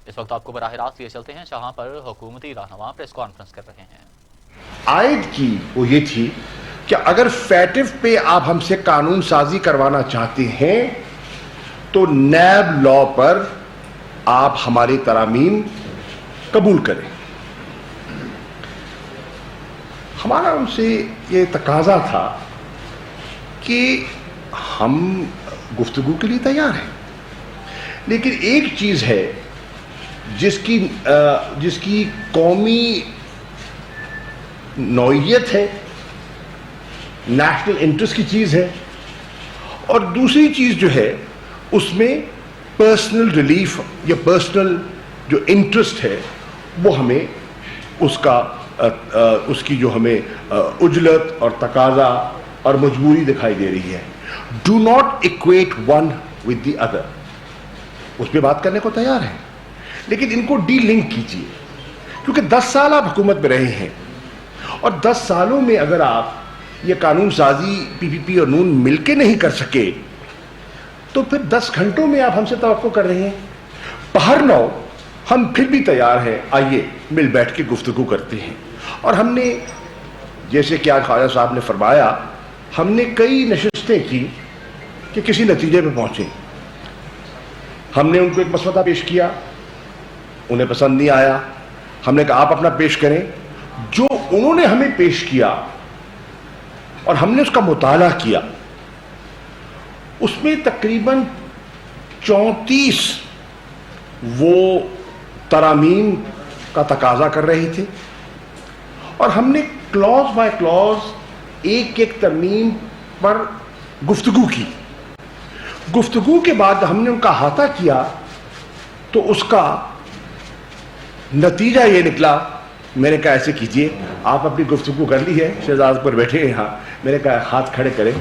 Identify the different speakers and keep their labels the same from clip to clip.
Speaker 1: اس وقت آپ کو براہ راست یہ چلتے ہیں جہاں پر حکومتی رہنما پریس کانفرنس کر رہے ہیں۔
Speaker 2: عائد کی وہ یہ تھی کہ اگر فیٹف پہ آپ ہم سے قانون سازی کروانا چاہتے ہیں تو نیب لا پر آپ ہماری ترامیم قبول کریں۔ ہمارا ان سے یہ تقاضا تھا کہ ہم گفتگو کے لیے تیار ہیں، لیکن ایک چیز ہے جس کی قومی نوعیت ہے، نیشنل انٹرسٹ کی چیز ہے، اور دوسری چیز جو ہے اس میں پرسنل ریلیف یا پرسنل جو انٹرسٹ ہے وہ ہمیں اس کی جو ہمیں عجلت اور تقاضا اور مجبوری دکھائی دے رہی ہے۔ Do not equate one with the other, اس پہ بات کرنے کو تیار ہیں، لیکن ان کو ڈی لنک کیجیے، کیونکہ 10 سال آپ حکومت میں رہے ہیں، اور 10 سالوں میں اگر آپ یہ قانون سازی پی پی پی اور نون مل کے نہیں کر سکے تو پھر 10 گھنٹوں میں آپ ہم سے توقع کر رہے ہیں۔ بہر نو ہم پھر بھی تیار ہیں، آئیے مل بیٹھ کے گفتگو کرتے ہیں۔ اور ہم نے جیسے کہ آج خواجہ صاحب نے فرمایا، ہم نے کئی نشستیں کی کہ کسی نتیجے پہ پہنچے۔ ہم نے ان کو ایک مسودہ پیش کیا، انہیں پسند نہیں آیا، ہم نے کہا آپ اپنا پیش کریں۔ جو انہوں نے ہمیں پیش کیا اور ہم نے اس کا مطالعہ کیا، اس میں تقریباً 34 وہ ترامیم کا تقاضا کر رہے تھے، اور ہم نے کلوز بائی کلوز ایک ایک ترمیم پر گفتگو کی۔ گفتگو کے بعد ہم نے ان کا احاطہ کیا تو اس کا نتیجہ یہ نکلا، میں نے کہا ایسے کیجئے، آپ اپنی گفتگو کر لی ہے، شہزاد پر بیٹھے ہیں یہاں، میں نے کہا ہاتھ کھڑے کریں،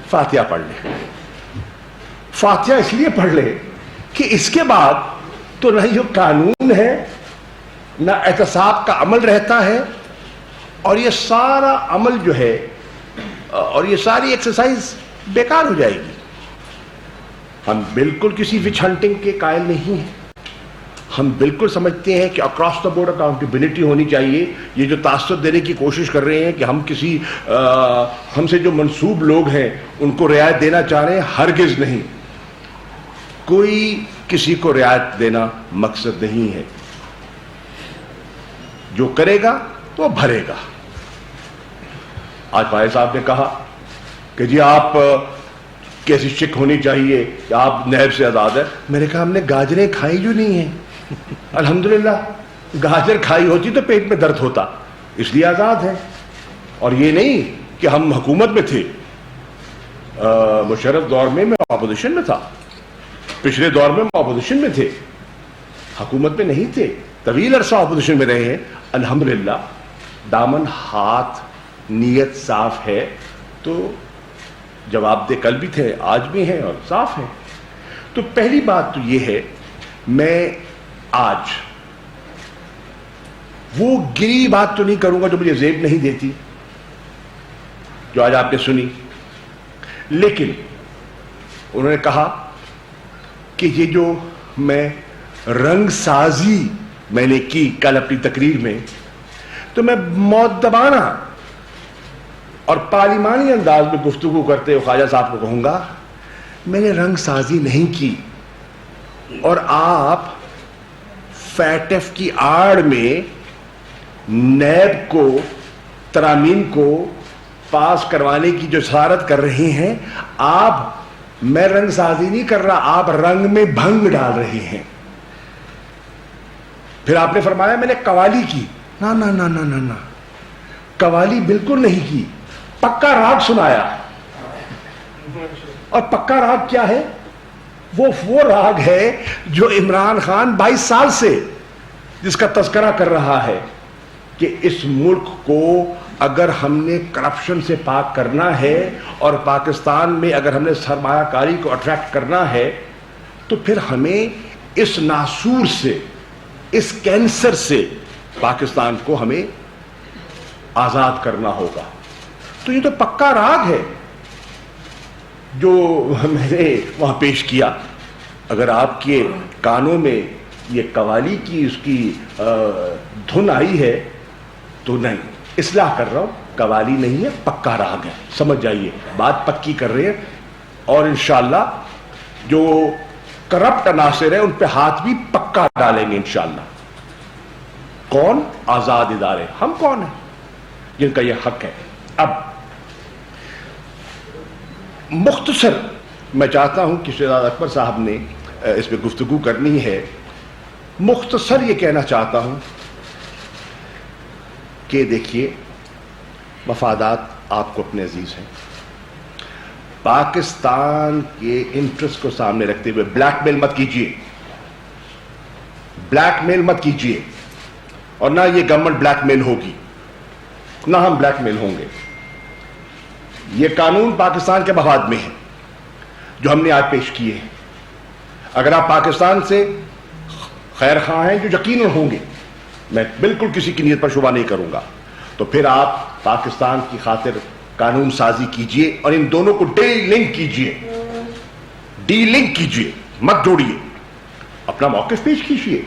Speaker 2: فاتحہ پڑھ لیں۔ فاتحہ اس لیے پڑھ لیں کہ اس کے بعد تو نہ یہ قانون ہے، نہ احتساب کا عمل رہتا ہے، اور یہ سارا عمل جو ہے اور یہ ساری ایکسرسائز بیکار ہو جائے گی۔ ہم بالکل کسی وچ ہنٹنگ کے قائل نہیں ہیں، ہم بالکل سمجھتے ہیں کہ اکراس دا بورڈ اکاؤنٹیبلٹی ہونی چاہیے۔ یہ جو تعصب دینے کی کوشش کر رہے ہیں کہ ہم سے جو منسوب لوگ ہیں ان کو رعایت دینا چاہ رہے ہیں، ہرگز نہیں، کوئی کسی کو رعایت دینا مقصد نہیں ہے۔ جو کرے گا تو وہ بھرے گا۔ آج بھائی صاحب نے کہا کہ جی آپ کیسی شک ہونی چاہیے کہ آپ نیب سے آزاد ہے۔ میں نے کہا ہم نے گاجریں کھائی جو نہیں ہیں، الحمدللہ، گاجر کھائی ہوتی تو پیٹ میں درد ہوتا، اس لیے آزاد ہے۔ اور یہ نہیں کہ ہم حکومت میں تھے، مشرف دور میں اپوزیشن میں تھا، پچھلے دور میں اپوزیشن میں تھے، حکومت میں نہیں تھے، طویل عرصہ اپوزیشن میں رہے ہیں۔ الحمدللہ دامن ہاتھ نیت صاف ہے تو جواب دہ کل بھی تھے، آج بھی ہیں اور صاف ہیں۔ تو پہلی بات تو یہ ہے، میں آج وہ گری بات تو نہیں کروں گا جو مجھے زیب نہیں دیتی، جو آج آپ نے سنی، لیکن انہوں نے کہا کہ یہ جو میں رنگ سازی میں نے کی کل اپنی تقریر میں، تو میں مؤدبانہ اور پارلیمانی انداز میں گفتگو کرتے ہوئے خواجہ صاحب کو کہوں گا، میں نے رنگ سازی نہیں کی، اور آپ فیٹف کی آڑ میں نیب کو ترامیم کو پاس کروانے کی جو جسارت کر رہے ہیں، میں رنگ سازی نہیں کر رہا، آپ رنگ میں بھنگ ڈال رہے ہیں۔ پھر آپ نے فرمایا میں نے قوالی کی، نہ نہ نہ نہ نہ نہ، قوالی بالکل نہیں کی، پکا راگ سنایا۔ اور پکا راگ کیا ہے؟ وہ راگ ہے جو عمران خان 22 سال سے جس کا تذکرہ کر رہا ہے کہ اس ملک کو اگر ہم نے کرپشن سے پاک کرنا ہے اور پاکستان میں اگر ہم نے سرمایہ کاری کو اٹریکٹ کرنا ہے تو پھر ہمیں اس ناسور سے، اس کینسر سے پاکستان کو ہمیں آزاد کرنا ہوگا۔ تو یہ تو پکا راگ ہے جو میں نے وہاں پیش کیا۔ اگر آپ کے کانوں میں یہ قوالی کی اس کی دھن آئی ہے تو نہیں، اصلاح کر رہا ہوں، قوالی نہیں ہے، پکا راگ ہے، سمجھ جائیے، بات پکی کر رہے ہیں. اور انشاءاللہ جو کرپٹ عناصر ہیں ان پہ ہاتھ بھی پکا ڈالیں گے انشاءاللہ. کون؟ آزاد ادارے. ہم کون ہیں جن کا یہ حق ہے؟ اب مختصر میں چاہتا ہوں کہ شہزاد اکبر صاحب نے اس پہ گفتگو کرنی ہے. مختصر یہ کہنا چاہتا ہوں کہ دیکھیے، مفادات آپ کو اپنے عزیز ہیں. پاکستان کے انٹرسٹ کو سامنے رکھتے ہوئے بلیک میل مت کیجیے، بلیک میل مت کیجیے، اور نہ یہ گورنمنٹ بلیک میل ہوگی، نہ ہم بلیک میل ہوں گے. یہ قانون پاکستان کے مفاد میں ہے جو ہم نے آج پیش کیے ہیں. اگر آپ پاکستان سے خیر خواہ ہیں، جو یقیناً ہوں گے، میں بالکل کسی کی نیت پر شبہ نہیں کروں گا، تو پھر آپ پاکستان کی خاطر قانون سازی کیجئے اور ان دونوں کو ڈی لنک کیجئے، ڈی لنک کیجئے، مت جوڑیے. اپنا موقف پیش کیجئے،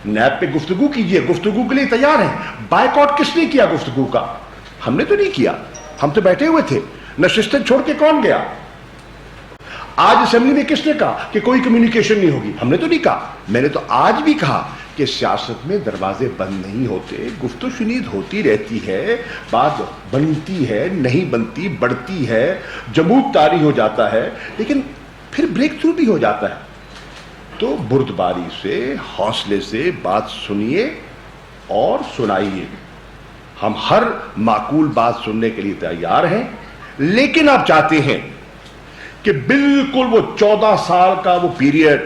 Speaker 2: نیب پہ گفتگو کیجئے، گفتگو کے لیے تیار ہیں. بائیکاٹ کس نے کیا گفتگو کا؟ ہم نے تو نہیں کیا، ہم تو بیٹھے ہوئے تھے. نشستیں چھوڑ کے کون گیا؟ آج اسمبلی میں کس نے کہا کہ کوئی کمیونیکیشن نہیں ہوگی؟ ہم نے تو نہیں کہا. میں نے تو آج بھی کہا کہ سیاست میں دروازے بند نہیں ہوتے، گفت و شنید ہوتی رہتی ہے، بات بنتی ہے، نہیں بنتی، بڑھتی ہے، جمود طاری ہو جاتا ہے، لیکن پھر بریک تھرو بھی ہو جاتا ہے. تو بردباری سے، حوصلے سے بات سنیے اور سنائیے. ہم ہر معقول بات سننے کے لیے تیار ہیں، لیکن آپ چاہتے ہیں کہ بالکل وہ 14 سال کا وہ پیریڈ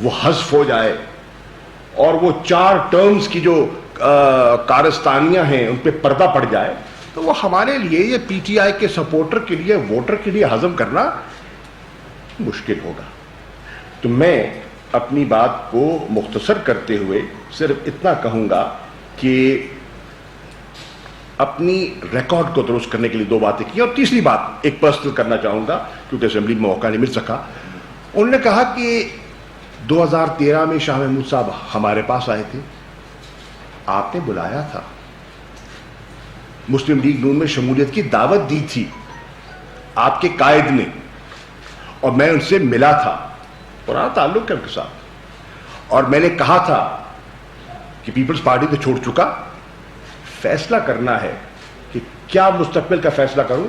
Speaker 2: وہ حذف ہو جائے اور وہ 4 ٹرمز کی جو کارستانیاں ہیں ان پہ پردہ پڑ جائے. تو وہ ہمارے لیے، یہ پی ٹی آئی کے سپورٹر کے لیے، ووٹر کے لیے ہضم کرنا مشکل ہوگا. تو میں اپنی بات کو مختصر کرتے ہوئے صرف اتنا کہوں گا کہ اپنی ریکارڈ کو درست کرنے کے لیے 2 باتیں کی. اور تیسری بات ایک پرسنل کرنا چاہوں گا کیونکہ اسمبلی میں موقع نہیں مل سکا. انہوں نے کہا کہ 2013 میں شاہ محمود صاحب ہمارے پاس آئے تھے، آپ نے بلایا تھا، مسلم لیگ نون میں شمولیت کی دعوت دی تھی آپ کے قائد نے، اور میں ان سے ملا تھا، پرانا تعلق ہے ان کے ساتھ، اور میں نے کہا تھا کہ پیپلز پارٹی تو چھوڑ چکا، فیصلہ کرنا ہے کہ کیا مستقبل کا فیصلہ کروں.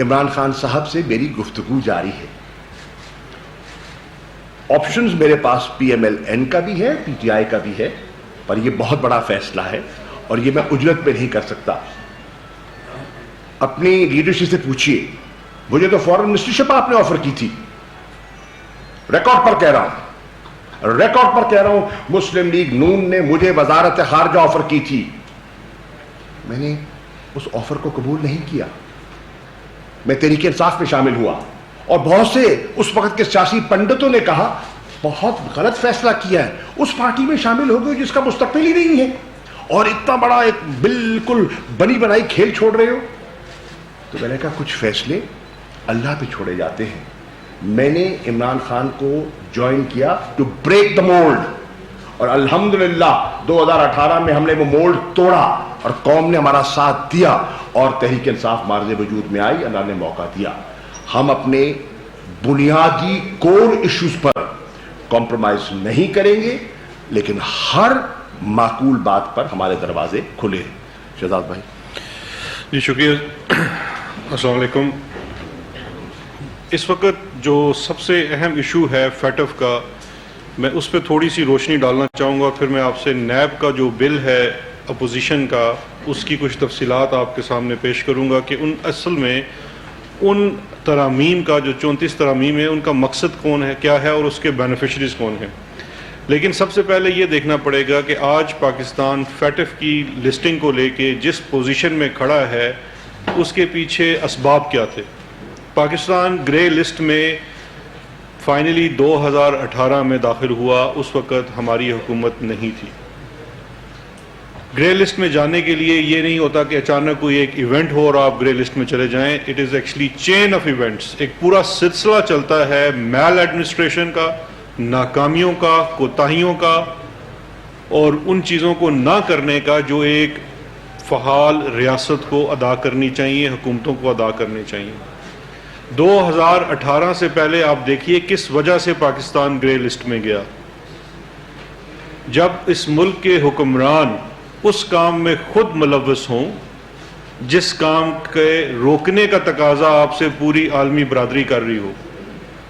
Speaker 2: عمران خان صاحب سے میری گفتگو جاری ہے. آپشنز میرے پاس پی ایم ایل این کا بھی ہے، پی ٹی آئی کا بھی ہے، پر یہ بہت بڑا فیصلہ ہے اور یہ میں اجرت پہ نہیں کر سکتا. اپنی لیڈرشپ سے پوچھیے، مجھے تو فورن منسٹرشپ آپ نے آفر کی تھی. ریکارڈ پر کہہ رہا ہوں مسلم لیگ نون نے مجھے وزارت خارجہ آفر کی تھی، میں نے اس آفر کو قبول نہیں کیا. میں تحریک انصاف میں شامل ہوا اور بہت سے اس وقت کے سیاسی پنڈتوں نے کہا بہت غلط فیصلہ کیا ہے، اس پارٹی میں شامل ہو گئے جس کا مستقبل ہی نہیں ہے اور اتنا بڑا ایک بالکل بنی بنائی کھیل چھوڑ رہے ہو. تو میں نے کہا کچھ فیصلے اللہ پہ چھوڑے جاتے ہیں. میں نے عمران خان کو جوائن کیا ٹو بریک دا مولڈ، اور الحمدللہ 2018 میں ہم نے وہ مولڈ توڑا اور قوم نے ہمارا ساتھ دیا اور تحریک انصاف مارز وجود میں آئی، اللہ نے موقع دیا. ہم اپنے بنیادی کور ایشوز پر کمپرومائز نہیں کریں گے، لیکن ہر معقول بات پر ہمارے دروازے کھلے ہیں. شہزاد بھائی.
Speaker 3: جی شکریہ. السلام علیکم. اس وقت جو سب سے اہم ایشو ہے فیٹف کا، میں اس پہ تھوڑی سی روشنی ڈالنا چاہوں گا، پھر میں آپ سے نیب کا جو بل ہے اپوزیشن کا، اس کی کچھ تفصیلات آپ کے سامنے پیش کروں گا کہ اصل میں ان ترامیم کا جو 34 ترامیم ہیں ان کا مقصد کون ہے، کیا ہے، اور اس کے بینیفیشریز کون ہیں. لیکن سب سے پہلے یہ دیکھنا پڑے گا کہ آج پاکستان فیٹف کی لسٹنگ کو لے کے جس پوزیشن میں کھڑا ہے اس کے پیچھے اسباب کیا تھے. پاکستان گرے لسٹ میں فائنلی 2018 میں داخل ہوا، اس وقت ہماری حکومت نہیں تھی. گرے لسٹ میں جانے کے لیے یہ نہیں ہوتا کہ اچانک کوئی ایک ایونٹ ہو اور آپ گرے لسٹ میں چلے جائیں. It is actually chain of events, ایک پورا سلسلہ چلتا ہے میل ایڈمنسٹریشن کا، ناکامیوں کا، کوتاہیوں کا اور ان چیزوں کو نہ کرنے کا جو ایک فعال ریاست کو ادا کرنی چاہیے، حکومتوں کو ادا کرنی چاہیے۔ 2018 سے پہلے آپ دیکھیے کس وجہ سے پاکستان گرے لسٹ میں گیا۔ جب اس ملک کے حکمران اس کام میں خود ملوث ہوں جس کام کے روکنے کا تقاضا آپ سے پوری عالمی برادری کر رہی ہو،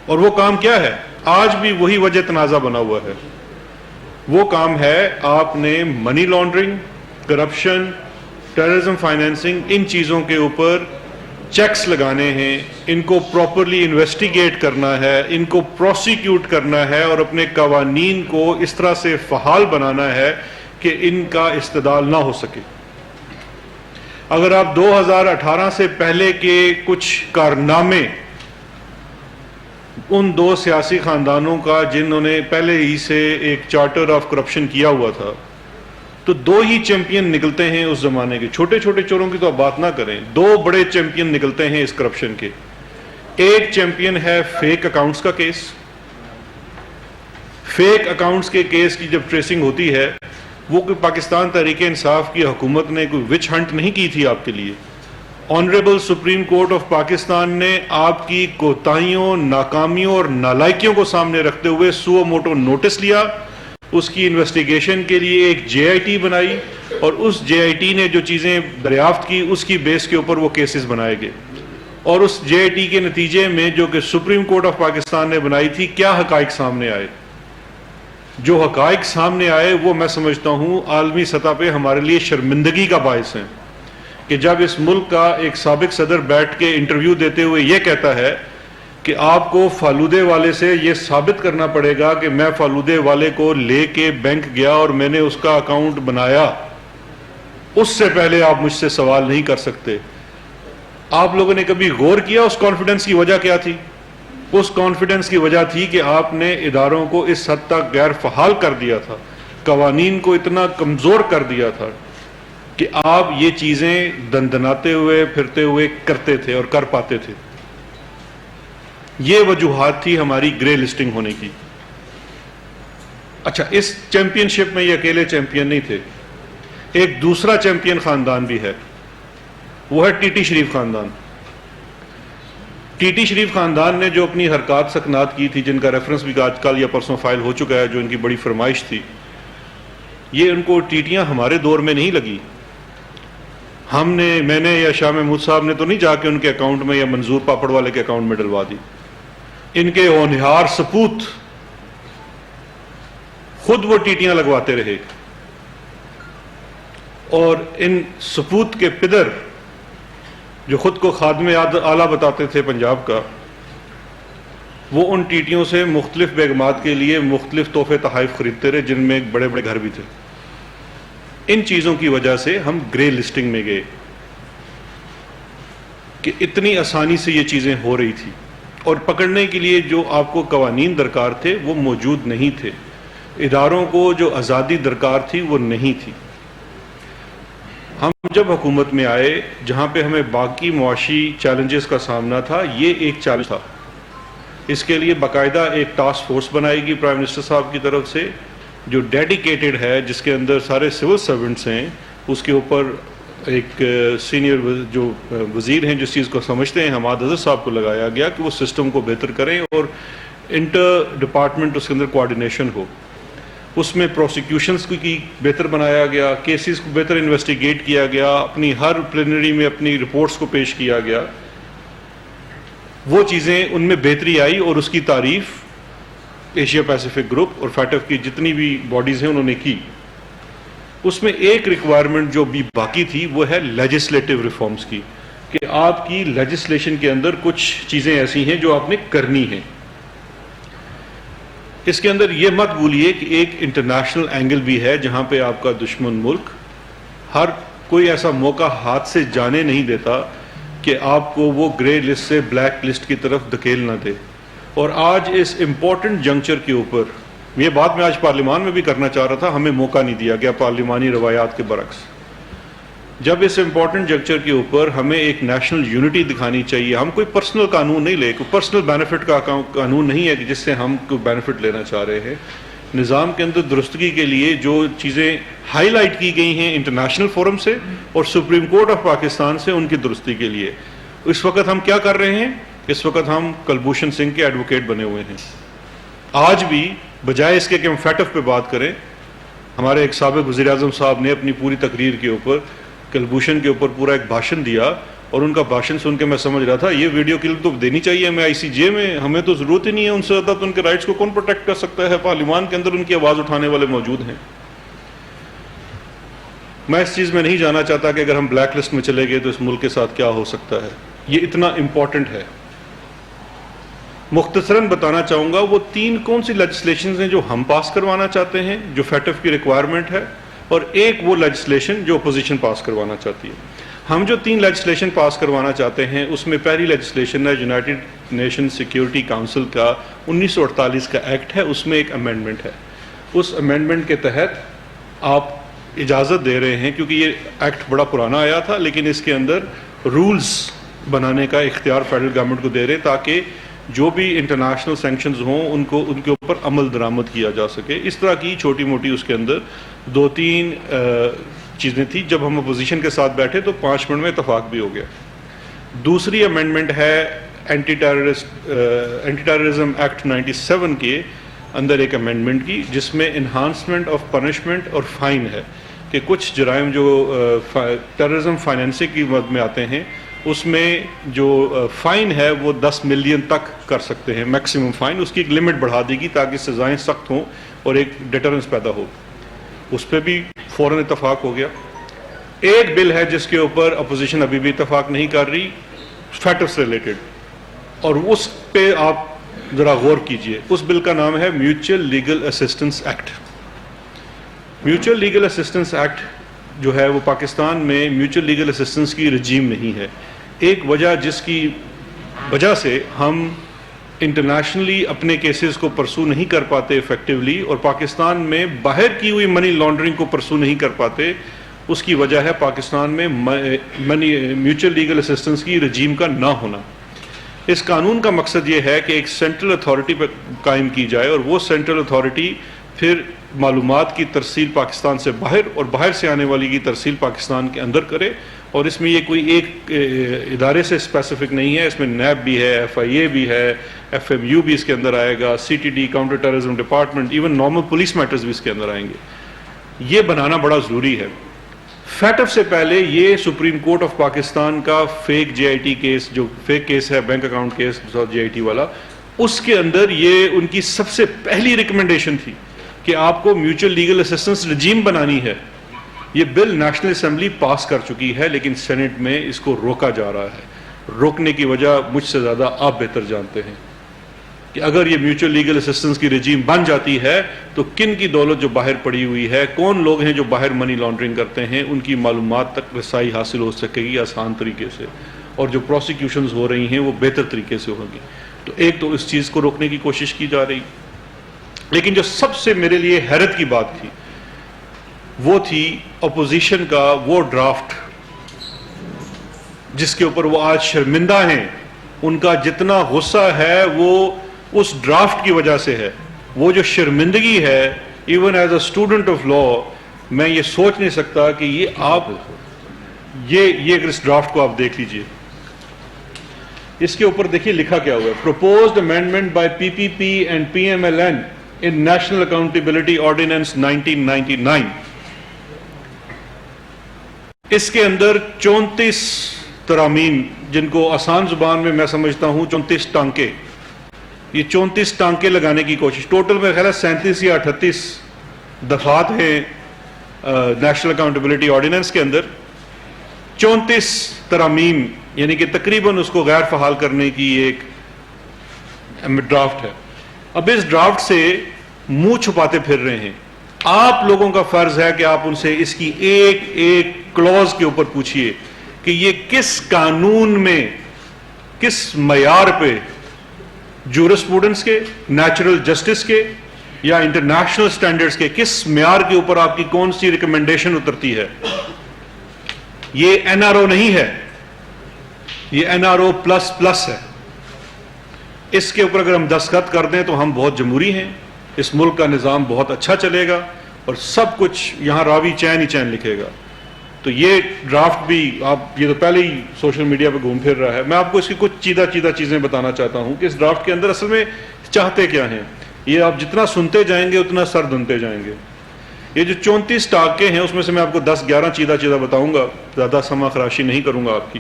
Speaker 3: اور وہ کام کیا ہے؟ آج بھی وہی وجہ تنازع بنا ہوا ہے۔ وہ کام ہے آپ نے money laundering, corruption, terrorism financing, ان چیزوں کے اوپر چیکس لگانے ہیں، ان کو پراپرلی انویسٹیگیٹ کرنا ہے، ان کو پروسیکیوٹ کرنا ہے اور اپنے قوانین کو اس طرح سے فعال بنانا ہے کہ ان کا استعدال نہ ہو سکے۔ اگر آپ 2018 سے پہلے کے کچھ کارنامے ان دو سیاسی خاندانوں کا جنہوں نے پہلے ہی سے ایک چارٹر آف کرپشن کیا ہوا تھا، تو دو ہی چیمپئن نکلتے ہیں اس زمانے کے۔ چھوٹے چھوٹے چوروں کی تو آپ بات نہ کریں، دو بڑے چیمپئن نکلتے ہیں اس کرپشن کے۔ ایک چیمپئن ہے فیک اکاؤنٹس کا کیس۔ فیک اکاؤنٹس کے کیس کی جب ٹریسنگ ہوتی ہے، وہ کوئی پاکستان تحریک انصاف کی حکومت نے کوئی وچ ہنٹ نہیں کی تھی آپ کے لیے۔ Honourable supreme court of Pakistan نے آپ کی کوتاہیوں، ناکامیوں اور نالائکیوں کو سامنے رکھتے ہوئے سو موٹو نوٹس لیا، اس کی انویسٹیگیشن کے لیے ایک جے آئی ٹی بنائی، اور اس جے آئی ٹی نے جو چیزیں دریافت کی اس کی بیس کے اوپر وہ کیسز بنائے گئے، اور اس جے آئی ٹی کے نتیجے میں جو کہ سپریم کورٹ آف پاکستان نے بنائی تھی، کیا حقائق سامنے آئے؟ جو حقائق سامنے آئے وہ میں سمجھتا ہوں عالمی سطح پہ ہمارے لیے شرمندگی کا باعث ہیں، کہ جب اس ملک کا ایک سابق صدر بیٹھ کے انٹرویو دیتے ہوئے یہ کہتا ہے کہ آپ کو فالودے والے سے یہ ثابت کرنا پڑے گا کہ میں فالودے والے کو لے کے بینک گیا اور میں نے اس کا اکاؤنٹ بنایا، اس سے پہلے آپ مجھ سے سوال نہیں کر سکتے۔ آپ لوگوں نے کبھی غور کیا اس کانفیڈنس کی وجہ کیا تھی؟ اس کانفیڈنس کی وجہ تھی کہ آپ نے اداروں کو اس حد تک غیر فعال کر دیا تھا، قوانین کو اتنا کمزور کر دیا تھا کہ آپ یہ چیزیں دندناتے ہوئے پھرتے ہوئے کرتے تھے اور کر پاتے تھے۔ یہ وجوہات تھی ہماری گرے لسٹنگ ہونے کی۔ اچھا، اس چیمپئن شپ میں یہ اکیلے چیمپئن نہیں تھے، ایک دوسرا چیمپئن خاندان بھی ہے، وہ ہے ٹی ٹی شریف خاندان۔ ٹی ٹی شریف خاندان نے جو اپنی حرکات سکنات کی تھی، جن کا ریفرنس بھی آج کل یا پرسوں فائل ہو چکا ہے، جو ان کی بڑی فرمائش تھی، یہ ان کو ٹیٹیاں ہمارے دور میں نہیں لگی۔ میں نے یا شاہ محمود صاحب نے تو نہیں جا کے ان کے اکاؤنٹ میں یا منظور پاپڑ والے کے اکاؤنٹ میں ڈلوا دی۔ ان کے ہونہار سپوت خود وہ ٹیٹیاں لگواتے رہے، اور ان سپوت کے پدر جو خود کو خادم اعلیٰ بتاتے تھے پنجاب کا، وہ ان ٹیٹیوں سے مختلف بیگمات کے لیے مختلف تحفے تحائف خریدتے رہے، جن میں بڑے بڑے گھر بھی تھے۔ ان چیزوں کی وجہ سے ہم گرے لسٹنگ میں گئے کہ اتنی آسانی سے یہ چیزیں ہو رہی تھی، اور پکڑنے کے لیے جو آپ کو قوانین درکار تھے وہ موجود نہیں تھے، اداروں کو جو آزادی درکار تھی وہ نہیں تھی۔ ہم جب حکومت میں آئے، جہاں پہ ہمیں باقی معاشی چیلنجز کا سامنا تھا، یہ ایک چیلنج تھا۔ اس کے لیے باقاعدہ ایک ٹاسک فورس بنائے گی پرائم منسٹر صاحب کی طرف سے، جو ڈیڈیکیٹڈ ہے، جس کے اندر سارے سول سرونٹس ہیں۔ اس کے اوپر ایک سینئر جو وزیر ہیں جس چیز کو سمجھتے ہیں، حماد اظہر صاحب کو لگایا گیا کہ وہ سسٹم کو بہتر کریں اور انٹر ڈپارٹمنٹ اس کے اندر کوآرڈینیشن ہو۔ اس میں پروسیکیوشنز کی بہتر بنایا گیا، کیسز کو بہتر انویسٹیگیٹ کیا گیا، اپنی ہر پلینری میں اپنی رپورٹس کو پیش کیا گیا۔ وہ چیزیں ان میں بہتری آئی، اور اس کی تعریف ایشیا پیسیفک گروپ اور فیٹف کی جتنی بھی باڈیز ہیں انہوں نے کی۔ اس میں ایک ریکوائرمنٹ جو بھی باقی تھی وہ ہے لیجسلیٹو ریفارمز کی، کہ آپ کی لیجسلیشن کے اندر کچھ چیزیں ایسی ہیں جو آپ نے کرنی ہیں۔ اس کے اندر یہ مت بھولیے کہ ایک انٹرنیشنل اینگل بھی ہے، جہاں پہ آپ کا دشمن ملک ہر کوئی ایسا موقع ہاتھ سے جانے نہیں دیتا کہ آپ کو وہ گرے لسٹ سے بلیک لسٹ کی طرف دھکیل نہ دے۔ اور آج اس امپورٹنٹ جنکچر کے اوپر، یہ بات میں آج پارلیمان میں بھی کرنا چاہ رہا تھا، ہمیں موقع نہیں دیا گیا پارلیمانی روایات کے برعکس۔ جب اس امپورٹنٹ جنکچر کے اوپر ہمیں ایک نیشنل یونٹی دکھانی چاہیے. ہم کوئی پرسنل قانون نہیں لے, کوئی پرسنل بینیفٹ کا قانون نہیں ہے کہ جس سے ہم کوئی بینیفٹ لینا چاہ رہے ہیں. نظام کے اندر درستگی کے لیے جو چیزیں ہائی لائٹ کی گئی ہیں انٹرنیشنل فورم سے اور سپریم کورٹ آف پاکستان سے, ان کی درستی کے لیے اس وقت ہم کیا کر رہے ہیں؟ اس وقت ہم کلبھوشن سنگھ کے ایڈوکیٹ بنے ہوئے ہیں. آج بھی بجائے اس کے کہ ہم فیٹف پہ بات کریں, ہمارے ایک سابق وزیر اعظم صاحب نے اپنی پوری تقریر کے اوپر کلبھوشن کے اوپر پورا ایک بھاشن دیا, اور ان کا بھاشن سن کے میں سمجھ رہا تھا یہ ویڈیو کلپ تو دینی چاہیے ہمیں ICJ میں, ہمیں تو ضرورت ہی نہیں ہے ان سے زیادہ, تو ان کے رائٹس کو کون پروٹیکٹ کر سکتا ہے؟ پارلیمان کے اندر ان کی آواز اٹھانے والے موجود ہیں. میں اس چیز میں نہیں جانا چاہتا کہ اگر ہم بلیک لسٹ میں چلے گئے تو اس ملک کے ساتھ کیا ہو سکتا ہے, یہ اتنا امپورٹنٹ ہے. مختصراً بتانا چاہوں گا وہ 3 کون سی لیجسلیشنز ہیں جو ہم پاس کروانا چاہتے ہیں, جو فیٹف کی ریکوائرمنٹ ہے, اور ایک وہ لیجسلیشن جو اپوزیشن پاس کروانا چاہتی ہے. ہم جو 3 لیجسلیشن پاس کروانا چاہتے ہیں اس میں پہلی لیجسلیشن ہے یونائٹڈ نیشن سیکیورٹی کاؤنسل کا 1948 کا ایکٹ ہے, اس میں ایک امینڈمنٹ ہے. اس امینڈمنٹ کے تحت آپ اجازت دے رہے ہیں, کیونکہ یہ ایکٹ بڑا پرانا آیا تھا لیکن اس کے اندر رولز بنانے کا اختیار فیڈرل گورنمنٹ کو دے رہے تاکہ جو بھی انٹرنیشنل سینکشنز ہوں ان کے اوپر عمل درآمد کیا جا سکے. اس طرح کی چھوٹی موٹی اس کے اندر 2-3 چیزیں تھیں. جب ہم اپوزیشن کے ساتھ بیٹھے تو 5 منٹ میں اتفاق بھی ہو گیا. دوسری امینڈمنٹ ہے اینٹی ٹیررزم ایکٹ 97 کے اندر ایک امینڈمنٹ کی, جس میں انہانسمنٹ آف پنشمنٹ اور فائن ہے کہ کچھ جرائم جو ٹیررزم فائنینسنگ کی مد میں آتے ہیں اس میں جو فائن ہے وہ 10 ملین تک کر سکتے ہیں میکسیمم فائن. اس کی ایک لمٹ بڑھا دی گئی تاکہ سزائیں سخت ہوں اور ایک ڈیٹرنس پیدا ہو. اس پہ بھی فوراً اتفاق ہو گیا. ایک بل ہے جس کے اوپر اپوزیشن ابھی بھی اتفاق نہیں کر رہی, فیٹف سے ریلیٹڈ, اور اس پہ آپ ذرا غور کیجئے. اس بل کا نام ہے mutual legal assistance act. Mutual legal assistance act جو ہے وہ پاکستان میں میوچل لیگل اسسٹنس کی رجیم نہیں ہے. ایک وجہ جس کی وجہ سے ہم انٹرنیشنلی اپنے کیسز کو پرسو نہیں کر پاتے ایفیکٹولی, اور پاکستان میں باہر کی ہوئی منی لانڈرنگ کو پرسو نہیں کر پاتے, اس کی وجہ ہے پاکستان میں میوچل لیگل اسسٹنس کی رجیم کا نہ ہونا. اس قانون کا مقصد یہ ہے کہ ایک سینٹرل اتھارٹی پہ قائم کی جائے, اور وہ سینٹرل اتھارٹی پھر معلومات کی ترسیل پاکستان سے باہر اور باہر سے آنے والی کی ترسیل پاکستان کے اندر کرے. اور اس میں یہ کوئی ایک ادارے سے اسپیسیفک نہیں ہے, اس میں نیب بھی ہے, FIA بھی ہے, FMU بھی اس کے اندر آئے گا, CTD counter terrorism department, even normal police matters بھی اس کے اندر آئیں گے. یہ بنانا بڑا ضروری ہے. فیٹف سے پہلے یہ سپریم کورٹ آف پاکستان کا فیک JIT کیس, جو فیک کیس ہے بینک اکاؤنٹ کیس JIT والا, اس کے اندر یہ ان کی سب سے پہلی ریکمنڈیشن تھی کہ آپ کو میوچل لیگل اسسٹنس رجیم بنانی ہے. یہ بل نیشنل اسمبلی پاس کر چکی ہے لیکن سینٹ میں اس کو روکا جا رہا ہے. روکنے کی وجہ مجھ سے زیادہ آپ بہتر جانتے ہیں کہ اگر یہ میوچل لیگل اسسٹنس کی رجیم بن جاتی ہے تو کن کی دولت جو باہر پڑی ہوئی ہے, کون لوگ ہیں جو باہر منی لانڈرنگ کرتے ہیں, ان کی معلومات تک رسائی حاصل ہو سکے گی آسان طریقے سے, اور جو پروسیکیوشنز ہو رہی ہیں وہ بہتر طریقے سے ہوگی. تو ایک تو اس چیز کو روکنے کی کوشش کی جا رہی. لیکن جو سب سے میرے لیے حیرت کی بات تھی وہ تھی اپوزیشن کا وہ ڈرافٹ جس کے اوپر وہ آج شرمندہ ہیں. ان کا جتنا غصہ ہے وہ اس ڈرافٹ کی وجہ سے ہے. وہ جو شرمندگی ہے, even as a student of law میں یہ سوچ نہیں سکتا کہ یہ آپ یہ اگر اس ڈرافٹ کو آپ دیکھ لیجئے, اس کے اوپر دیکھیے لکھا کیا ہوا ہے, proposed amendment by PPP and PMLN in National Accountability Ordinance 1999. اس کے اندر 34 ترامیم, جن کو آسان زبان میں میں سمجھتا ہوں 34 ٹانکے, یہ 34 ٹانکے لگانے کی کوشش. ٹوٹل میں خیال ہے 37 یا 38 دفعات ہیں نیشنل اکاؤنٹیبلٹی آرڈیننس کے اندر. 34 ترامیم یعنی کہ تقریباً اس کو غیر فعال کرنے کی ایک ڈرافٹ ہے. اب اس ڈرافٹ سے منہ چھپاتے پھر رہے ہیں. آپ لوگوں کا فرض ہے کہ آپ ان سے اس کی ایک ایک کلوز کے اوپر پوچھئے کہ یہ کس قانون میں, کس معیار پہ, جورسپروڈنس کے, نیچرل جسٹس کے یا انٹرنیشنل سٹینڈرڈز کے, کس معیار کے اوپر آپ کی کون سی ریکمنڈیشن اترتی ہے. یہ این آر او نہیں ہے, یہ N R O plus plus ہے. اس کے اوپر اگر ہم دستخط کر دیں تو ہم بہت جمہوری ہیں, اس ملک کا نظام بہت اچھا چلے گا اور سب کچھ یہاں راوی چین ہی چین لکھے گا. تو یہ ڈرافٹ بھی آپ, یہ تو پہلے ہی سوشل میڈیا پہ گھوم پھر رہا ہے. میں آپ کو اس کی کچھ چیدہ چیزیں بتانا چاہتا ہوں کہ اس ڈرافٹ کے اندر اصل میں چاہتے کیا ہیں. یہ آپ جتنا سنتے جائیں گے اتنا سر دھنتے جائیں گے. یہ جو 34 ٹاکے ہیں اس میں سے میں آپ کو 10-11 چیدہ بتاؤں گا, زیادہ سما خراشی نہیں کروں گا آپ کی.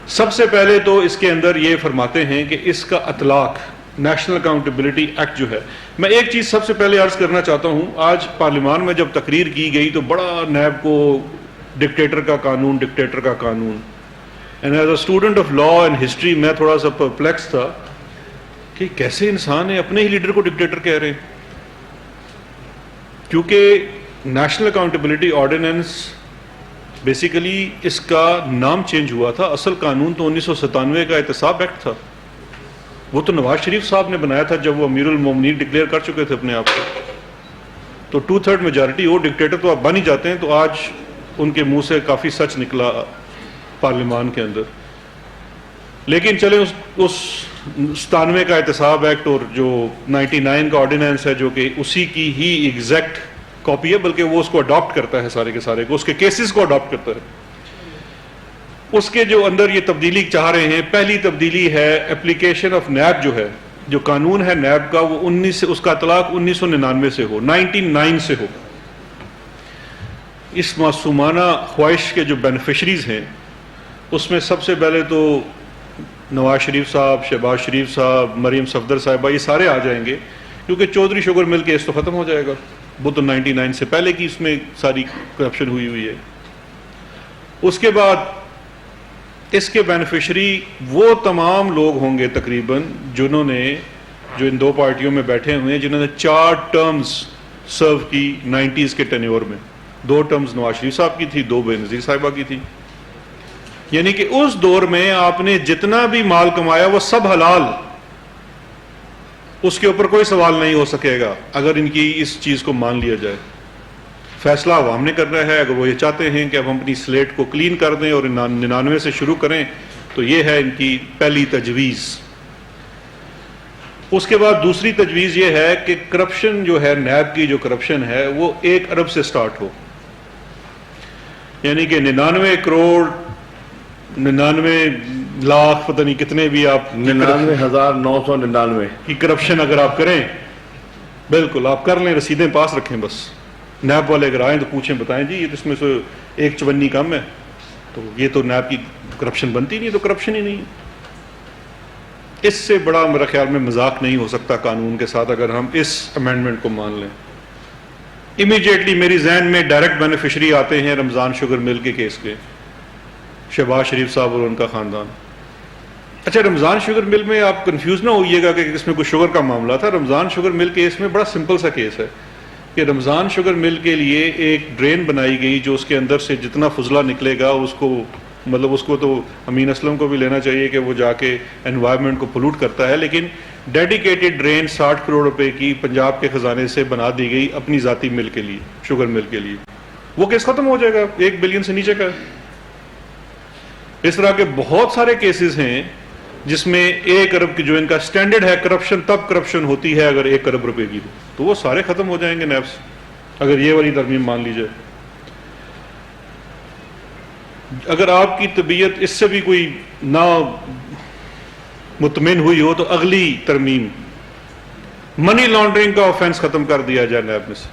Speaker 3: سب سے پہلے تو اس کے اندر یہ فرماتے ہیں کہ اس کا اطلاق نیشنل اکاؤنٹیبلٹی ایکٹ جو ہے, میں ایک چیز سب سے پہلے عرض کرنا چاہتا ہوں. آج پارلیمان میں جب تقریر کی گئی تو بڑا نیب کو ڈکٹیٹر کا قانون and as a student of law and history میں تھوڑا سا پرپلیکس تھا کہ کیسے انسان ہے اپنے ہی لیڈر کو ڈکٹیٹر کہہ رہے ہیں. کیونکہ نیشنل اکاؤنٹیبلٹی آرڈیننس بیسیکلی اس کا نام چینج ہوا تھا. اصل قانون تو 1997 کا احتساب ایکٹ تھا. وہ تو نواز شریف صاحب نے بنایا تھا جب وہ امیر المومنین ڈکلیئر کر چکے تھے اپنے آپ کو. تو 2/3 میجارٹی وہ ڈکٹیٹر تو آپ بن ہی جاتے ہیں. تو آج ان کے منہ سے کافی سچ نکلا پارلیمان کے اندر. لیکن چلیں اس 97 کا احتساب ایکٹ اور جو 99 کا آرڈیننس ہے جو کہ اسی کی ہی ایگزیکٹ کاپی ہے, بلکہ وہ اس کو اڈاپٹ کرتا ہے سارے کے سارے کو, اس کے کیسز کو اڈاپٹ کرتا ہے. اس کے جو اندر یہ تبدیلی چاہ رہے ہیں, پہلی تبدیلی ہے اپلیکیشن آف نیب جو ہے, جو قانون ہے نیب کا وہ اس کا اطلاق 1999 سے ہو, 99 سے ہو. اس معصومانہ خواہش کے جو بینیفیشریز ہیں اس میں سب سے پہلے تو نواز شریف صاحب, شہباز شریف صاحب, مریم صفدر صاحبہ, یہ سارے آ جائیں گے کیونکہ چودھری شوگر مل کیس تو ختم ہو جائے گا. وہ تو 99 سے پہلے کی اس میں ساری کرپشن ہوئی ہے. اس کے بعد اس کے بینیفیشری وہ تمام لوگ ہوں گے تقریباً جو ان دو پارٹیوں میں بیٹھے ہوئے ہیں جنہوں نے 4 ٹرمز سرو کی 90s کے ٹینیور میں. 2 ٹرمز نواز شریف صاحب کی تھی, 2 بے نظیر صاحبہ کی تھی. یعنی کہ اس دور میں آپ نے جتنا بھی مال کمایا وہ سب حلال, اس کے اوپر کوئی سوال نہیں ہو سکے گا اگر ان کی اس چیز کو مان لیا جائے. فیصلہ عوام نے کرنا ہے. اگر وہ یہ چاہتے ہیں کہ اب ہم اپنی سلیٹ کو کلین کر دیں اور 99 سے شروع کریں تو یہ ہے ان کی پہلی تجویز. اس کے بعد دوسری تجویز یہ ہے کہ کرپشن جو ہے, نیب کی جو کرپشن ہے وہ 1 ارب سے سٹارٹ ہو. یعنی کہ 99 کروڑ 99 لاکھ پتہ نہیں کتنے بھی آپ
Speaker 2: 99,999
Speaker 3: کی کرپشن اگر آپ کریں, بالکل آپ کر لیں, رسیدیں پاس رکھیں. بس نیب والے اگر آئیں تو پوچھیں, بتائیں جی یہ تو اس میں سے 1 کم ہے, تو یہ تو نیب کی کرپشن بنتی نہیں, تو کرپشن ہی نہیں. اس سے بڑا میرا خیال میں مذاق نہیں ہو سکتا قانون کے ساتھ اگر ہم اس امینڈمنٹ کو مان لیں. امیڈیٹلی میری ذہن میں ڈائریکٹ بینیفیشری آتے ہیں رمضان شوگر مل کے کیس کے, شہباز شریف صاحب اور ان کا خاندان. اچھا, رمضان شوگر مل میں آپ کنفیوز نہ ہوئیے گا کہ اس میں کوئی شوگر کا معاملہ تھا. رمضان شوگر مل کیس میں بڑا سمپل سا کیس ہے کہ رمضان شوگر مل کے لیے ایک ڈرین بنائی گئی جو اس کے اندر سے جتنا فضلہ نکلے گا اس کو, مطلب اس کو تو امین اسلم کو بھی لینا چاہیے کہ وہ جا کے انوائرمنٹ کو پولوٹ کرتا ہے, لیکن ڈیڈیکیٹڈ ڈرین 60 کروڑ روپے کی پنجاب کے خزانے سے بنا دی گئی اپنی ذاتی مل کے لیے, شوگر مل کے لیے. وہ کیس ختم ہو جائے گا, 1 بلین سے نیچے کا. اس طرح کے بہت سارے کیسز ہیں جس میں 1 ارب کی جو ان کا سٹینڈرڈ ہے کرپشن, تب کرپشن ہوتی ہے اگر 1 ارب روپے کی ہو, تو وہ سارے ختم ہو جائیں گے نیب سے اگر یہ والی ترمیم مان لی جائے. اگر آپ کی طبیعت اس سے بھی کوئی نہ مطمئن ہوئی ہو تو اگلی ترمیم منی لانڈرنگ کا آفینس ختم کر دیا جائے نیب میں سے.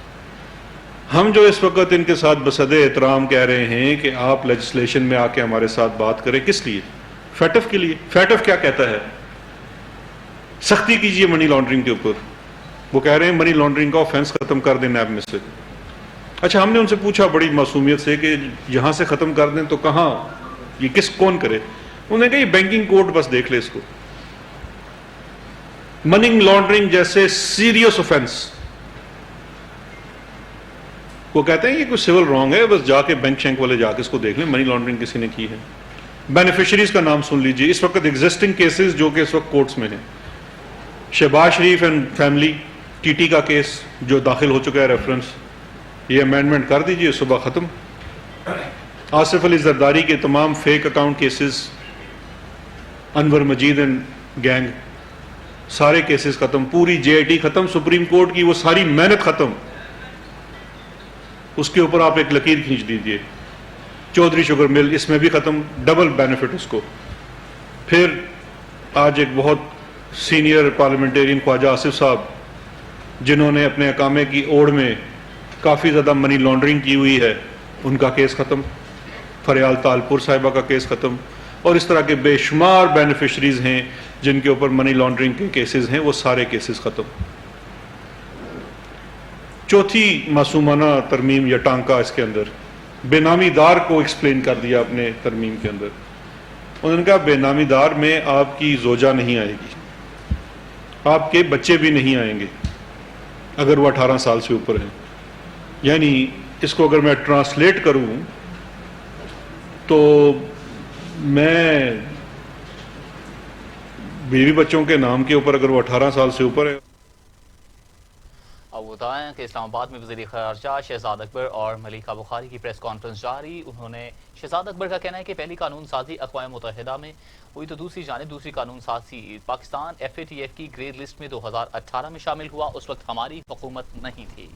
Speaker 3: ہم جو اس وقت ان کے ساتھ بصد احترام کہہ رہے ہیں کہ آپ لیجسلیشن میں آ کے ہمارے ساتھ بات کریں, کس لیے؟ فیٹف کے لیے. فیٹف کیا کہتا ہے؟ سختی کیجئے منی لانڈرنگ کے اوپر. وہ کہہ رہے ہیں منی لانڈرنگ کا آفینس ختم کر دیں نیب میں سے. اچھا, ہم نے ان سے پوچھا بڑی معصومیت سے کہ یہاں سے ختم کر دیں تو کہاں, یہ کون کرے؟ انہوں نے کہا یہ بینکنگ کوڈ بس دیکھ لے اس کو. منی لانڈرنگ جیسے سیریس آفینس, وہ کہتے ہیں یہ کوئی سول رانگ ہے, بس جا کے بینک شینک والے جا کے اس کو دیکھ لیں منی لانڈرنگ کسی نے کی ہے. بینیفیشریز کا نام سن لیجئے. اس وقت ایگزسٹنگ کیسز جو کہ اس وقت کورٹس میں ہیں, شہباز شریف اینڈ فیملی, ٹی ٹی کا کیس جو داخل ہو چکا ہے ریفرنس, یہ امینڈمنٹ کر دیجئے, صبح ختم. آصف علی زرداری کے تمام fake account cases, Anwar Majeed and gang, سارے کیسز ختم، پوری جے آئی ٹی ختم، سپریم کورٹ کی وہ ساری محنت ختم، اس کے اوپر آپ ایک لکیر کھینچ دیجئے۔ چودھری شوگر مل اس میں بھی ختم، ڈبل بینیفٹ اس کو۔ پھر آج ایک بہت سینئر پارلیمنٹیرین خواجہ آصف صاحب، جنہوں نے اپنے اقامے کی اوڑ میں کافی زیادہ منی لانڈرنگ کی ہوئی ہے، ان کا کیس ختم، فریال تالپور صاحبہ کا کیس ختم، اور اس طرح کے بے شمار بینیفیشریز ہیں جن کے اوپر منی لانڈرنگ کے کیسز ہیں، وہ سارے کیسز ختم۔ چوتھی معصومانہ ترمیم یا ٹانکا اس کے اندر، بے نامی دار کو ایکسپلین کر دیا اپنے ترمیم کے اندر۔ انہوں نے کہا بے نامی دار میں آپ کی زوجہ نہیں آئے گی، آپ کے بچے بھی نہیں آئیں گے اگر وہ 18 سال سے اوپر ہیں۔ یعنی اس کو اگر میں ٹرانسلیٹ کروں تو میں بیوی بچوں کے نام کے اوپر اگر وہ 18 سال سے اوپر ہے۔
Speaker 1: اب بتائیں کہ اسلام آباد میں وزیر خارجہ شہزاد اکبر اور ملیکہ بخاری کی پریس کانفرنس جاری۔ انہوں نے شہزاد اکبر کا کہنا ہے کہ پہلی قانون سازی اقوام متحدہ میں ہوئی تو دوسری جانب دوسری قانون سازی پاکستان FATF کی گرے لسٹ میں 2018 میں شامل ہوا، اس وقت ہماری حکومت نہیں تھی۔